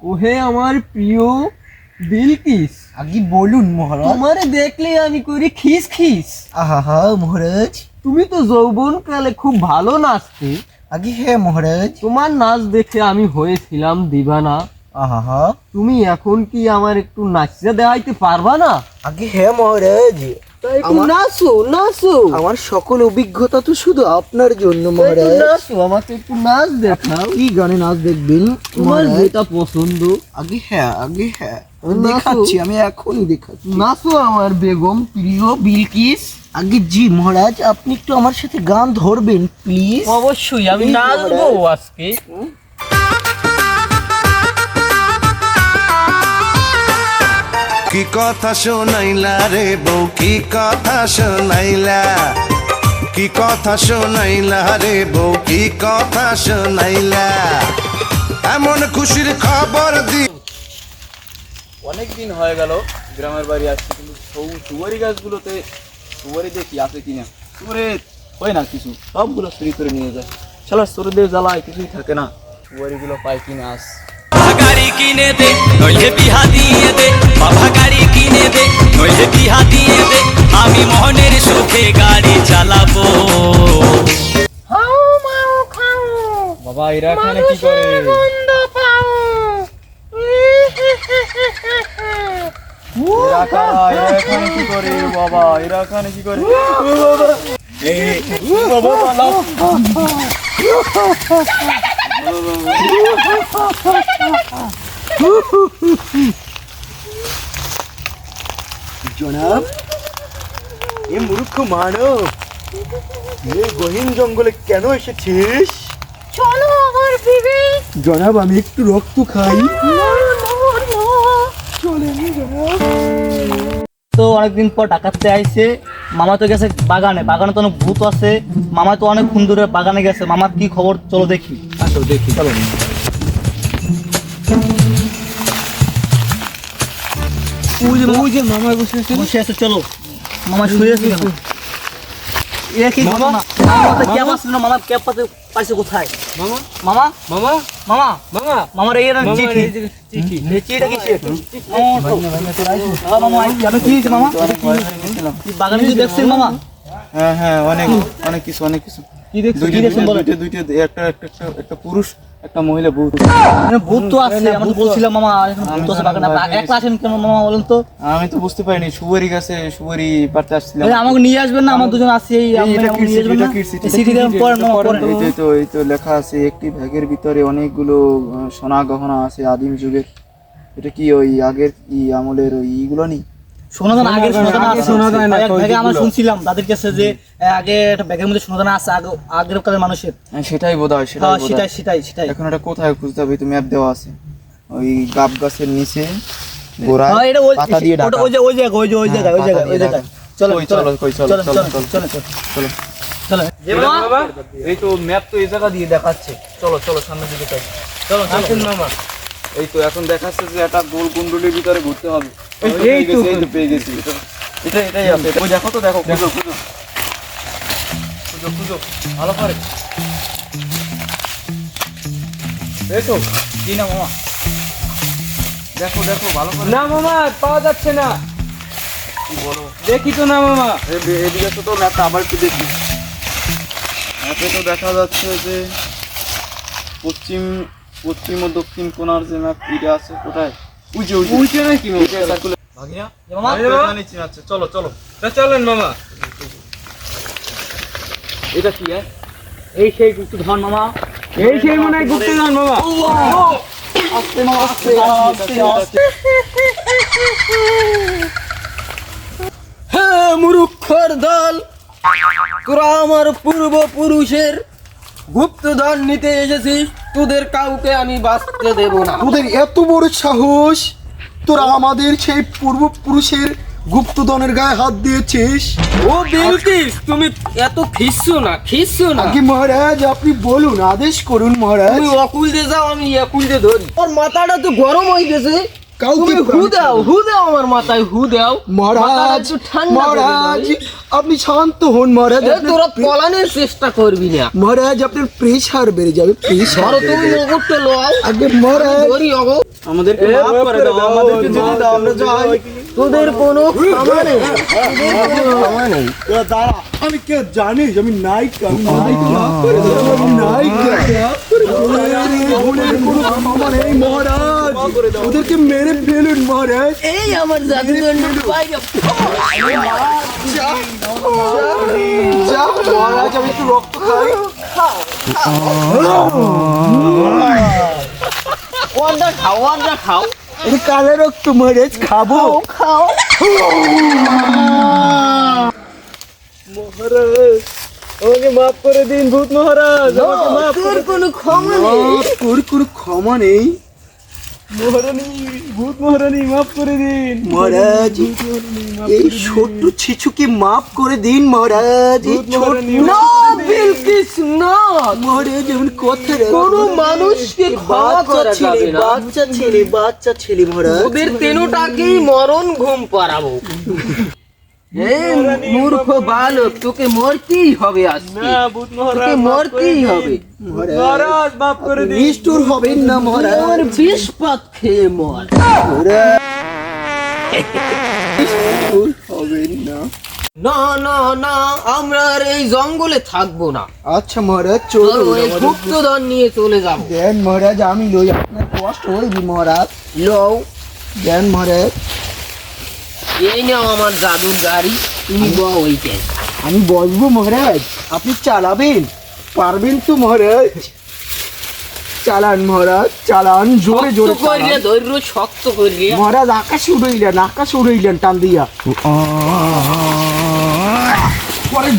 ওহে আমার প্রিয় বিলকিস, আগে বলুন মহারাজ। তোমারে দেখলে আমি করি খিস খিস। আহা মহারাজ। তুমি তো যৌবন কালে খুব ভালো নাচতে। আগে হ্যাঁ মহারাজ। তোমার নাচ দেখে আমি হয়েছিলাম দিবানা। আহা তুমি এখন কি আমার একটু নাচিয়ে দেখাইতে পারবা না? আগে হ্যাঁ মহারাজ। নাচো নাচো, আমার সকল অভিজ্ঞতা তো শুধু আপনার জন্য একটু মহারাজ। নাচো, আমাকে একটু নাচ দেখাও। কি গানে নাচ দেখবেন তোমার মহারাজ? যেটা পছন্দ আগে হ্যাঁ আগে হ্যাঁ আমি নাচো। দেখাচ্ছি, আমি এখনই দেখাচ্ছি। নাচো আমার বেগম প্রিয় বিলকিস। আগে জি মহারাজ, আপনি একটু আমার সাথে গান ধরবেন প্লিজ। অবশ্যই আমি Please, নাচবো মহারাজ। আজকে। কি কথা শোনাইলা রে বউ, কি কথা শোনাইলা, কি কথা শোনাইলা রে বউ, কি কথা শোনাইলা, এমন খুশির খবর দি। অনেকদিন হয়ে গেল গ্রামের বাড়ি আসছি, কিন্তু সুপারি গাছগুলোতে সুপারি দেখি আছে কিনা। সুপারি হয় না কিছু, সবগুলো চুরি করে নিয়ে যায়। শালা চোরদের জ্বালায় কিছুই থাকে না, সুপারিগুলো পায় কিনা আস। গাড়ি কিনে দে নইলে বিহা দিয়ে দে, বাবা গাড়ি কিনে দে নইলে বিহা দিয়ে দে, আমি মনের সুখে গাড়ি চালাবো। বাবা এরা এখানে কি করে? এরা কারা? এরা এখানে কি করে বাবা? এরা এখানে কি করে? বাবা পালাও। জনাব, এ মূর্খ মানব, এ গহীন জঙ্গলে কেন এসেছিস? চলো আমার বিবি। জনাব আমি একটু রক্ত খাই। তো অনেকদিন পর ডাকাতে আইছে। মামা তো গেছে বাগানে, বাগানে তো অনেক ভূত আছে। মামা তো অনেক সুন্দর বাগানে গেছে। মামার কি খবর চলো দেখি। আসো দেখি, চলো। ওই যে মামা বসে আছে, চলো। মামা শুয়ে আছে কেন? এ কি ঘটনা? মামা তো ক্যাপ আসছিল না, মামা ক্যাপ পাইছে কোথায়? মামা মামা মামা মামা মামা মামার এই চিঠি। চিঠি। এই চিঠিটা কিসের? মামা আমি কি হয়েছে মামা? কি বাগানে যে দেখছেন মামা? হ্যাঁ হ্যাঁ, অনেক অনেক কিছু অনেক কিছু। কি দেখছেন? দুইটা কি দেখছেন বলেন? দুইটা একটা একটা একটা একটা পুরুষ একটা মহিলা ভূত। এখানে ভূত তো আছে, আমি তো বলছিলাম মামা এখানে ভূত আছে বাগানে। একলা আসেন কেন মামা বলেন তো? আমি তো বুঝতে পারিনি, সুপারি গাছে সুপারি পাড়তে আসছিলাম। এই আমাকে নিয়ে আসবেন না, আমার দুজন আছে। এই এটা আমাকে নিয়ে আসবেন না? এই চিঠি দেন পড়েন মামা, পড়েন। এই তো লেখা আছে, একটি ব্যাগের ভিতরে অনেকগুলো সোনা গহনা আছে আদিম যুগের। এটা কি ওই আগের কি আমলের ওই ইগুলো নি? সোনাদানা, আগের সোনাদানা আছে। সোনাদানা না, এক ব্যাগে আমরা শুনছিলাম তাদের কাছে যে আগে একটা ব্যাগের মধ্যে সোনাদানা আছে আগের কালের মানুষের। সেটাই বোধহয়, সেটাই হ্যাঁ বোধহয়। সেটাই। এখন এটা কোথায় খুঁজতে হবে? তো ম্যাপ দেওয়া আছে ওই গাব গাছের নিচে গোড়ায় হ্যাঁ এটা ওই পাতা দিয়ে ঢাকা। ওই জায়গায় চলো কই চলো, কই চলো, চলো চলো, চলো চলো, চলো চলো। চলো। বাবা এই তো ম্যাপ তো এই জায়গা দিয়ে দেখাচ্ছে। চলো চলো সামনে দিকে যাই। চলো আসেন মামা। এই তো এখন দেখাচ্ছে যে একটা গোল কুণ্ডলীর ভিতরে ঘুরতে হবে। এই তো পেয়ে গেছি। এটাই আছে। ওই দেখো তো, দেখো, খুঁজো খুঁজো খুঁজো খুঁজো ভালো করে। দেখো কি না মামা? দেখো দেখো ভালো করে। না মামা, পাওয়া যাচ্ছে না। কি বলো? দেখি তো না মামা। এদিকে তো ম্যাপটা আবার একটু দেখি। ম্যাপে তো দেখা যাচ্ছে যে পশ্চিম পশ্চিম ও দক্ষিণ কোণার যে ম্যাপ এটা আছে কোথায়? উইচে নাকি মামা? ভাগিয়া মামা এখানে চিনাচ্ছে। চলো চলো চলেন মামা। এটা কি? এই সেই গুপ্ত ধন মামা। এই সেই মনে হয় গুপ্তধন মামা। আস্তে মামা, আস্তে আস্তে। হ্যাঁ মূর্খর দল, তোরা আমার পূর্বপুরুষের গুপ্তধন নিতে এসেছিস। তোদের কাউকে আমি বাঁচতে দেব না। তোদের এত বড় সাহস, তোরা আমাদের সেই পূর্বপুরুষের গুপ্তধনের গায়ে হাত দিয়েছিস? ও বিলকিস, তুমি এত খিসছো না। আগে মহারাজ আপনি বলুন, আদেশ করুন মহারাজ। তুমি অকুল দিয়ে যাও, আমি একুল দিয়ে ধরি। ওর মাথাটা তো গরম হয়ে গেছে। কাউকে তুমি হু দাও আমার মাথায় হু দাও। মাথাটা মহারাজ একটু ঠান্ডা করে মহারাজ দাও। আপনি শান্ত হন মহারাজ। এ, আপনার তোরা পলানোর চেষ্টা করবি না। মহারাজ আপনার প্রেশার বেড়ে যাবে, প্রেশার ধরো তুমি মগরটা লও। আগে মহারাজ ধরি অগো। আমাদেরকে মাফ করে দাও, আমাদেরকে যেতে দাও, আমরা যাই। তোদের কোনো ক্ষমা নেই, তোদের কোনো ক্ষমা নেই। আমি কে জানিস আমি নায়িকা, আমি নায়িকা আমি নায়িকা। ভুলের কোনো ক্ষমা নেই মহারাজ, ওদেরকে মেরে ফেলুন মহারাজ। এই আমার জাদুদণ্ডের বাইরে যা মহারাজ, আমি একটু রক্ত খাই। ওয়ান্ডা খাও, ওয়ান্ডা খাও। এটা কালে রক্ত মহারাজ, খাবো। খাও আমাকে মাফ করে দিন ভূত মহারাজ, আমাকে মাফ তোর কোনো ক্ষমা নেই। তোর কোনো ক্ষমা নেই মহারানী, ভূত মহারানী মাফ করে দিন। মহারাজ। এই ছোট্ট শিশুকে মাফ করে দিন মহারাজ। এই ছোট্ট না বিলকিস না, মহারাজ এমন কথা কোনো মানুষকে ক্ষমা করা যাবে না। বাচ্চা ছেলে মহারাজ। ওদের তেনোটাকেই মরণ ঘুম পাড়াবো। এই মূর্খ বালক, তোকে মরতেই হবে আজকে, না ভূত মহারাজ, তোকে মরতেই হবে। মহারাজ মাফ করে দিন। নিষ্ঠুর হবেন না মহারাজ। আর বিষপাত খেয়ে মর। হবেন না। না না না, আমরা আর এই জঙ্গলে থাকবো না। আচ্ছা মহারাজ চলো চলুন। এই গুপ্তধন নিয়ে চলে যাবো। দেন মহারাজ, আমি লই, আপনার কষ্ট হইবি মহারাজ। লও, দেন মহারাজ। এই নাও আমার জাদুর গাড়ি, তুমি বউ ওইটা। আমি বসবো মহারাজ, আপনি চালাবেন পারবেন তো মহারাজ? চালান মহারাজ, চালান জোরে জোরে শক্ত করিয়া চালান। ধৈর্য, শক্ত করিয়া। মহারাজ আকাশে উড়াইলেন টান দিয়া। পরে